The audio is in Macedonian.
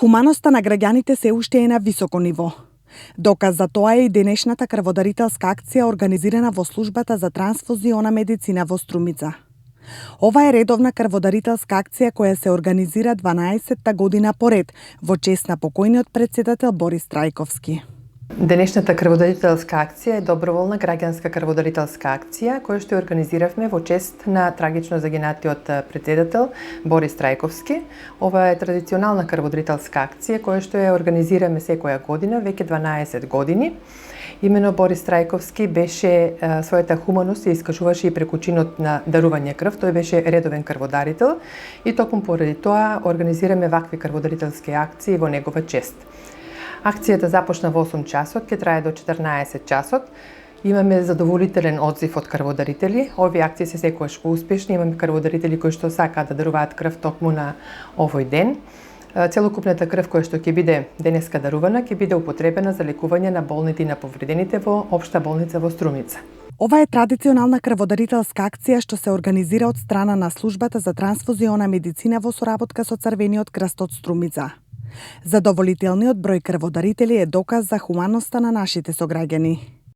Хуманоста на граѓаните се уште е на високо ниво. Доказ за тоа е и денешната крводарителска акција организирана во службата за трансфузиона медицина во Струмица. Ова е редовна крводарителска акција која се организира 12-та година поред во чест на покојниот претседател Борис Трајковски. Денешната крводарителска акција е доброволна граѓанска крводарителска акција која што ја организиравме во чест на трагично загинатиот претседател Борис Трајковски. Ова е традиционална крводарителска акција која што ја организираме секоја година веќе 12 години. Имено Борис Трајковски беше својата хуманост и искажуваше и преку чинот на дарување крв. Тој беше редовен крводарител и токму поради тоа организираме вакви крводарителски акции во негова чест. Акцијата започна во 8 часот, ќе трае до 14 часот. Имаме задоволителен одзив од крводарители. Овие акции се секогаш успешни. Имаме крводарители кои што сакаат да даруваат крв токму на овој ден. Целокупната крв која што ќе биде денеска дарувана ќе биде употребена за лекување на болните и на повредените во Општа болница во Струмица. Ова е традиционална крводарителска акција што се организира од страна на службата за трансфузиона медицина во соработка со Црвениот крст од Струмица. Задоволителниот број крводарители е доказ за хуманоста на нашите сограѓани.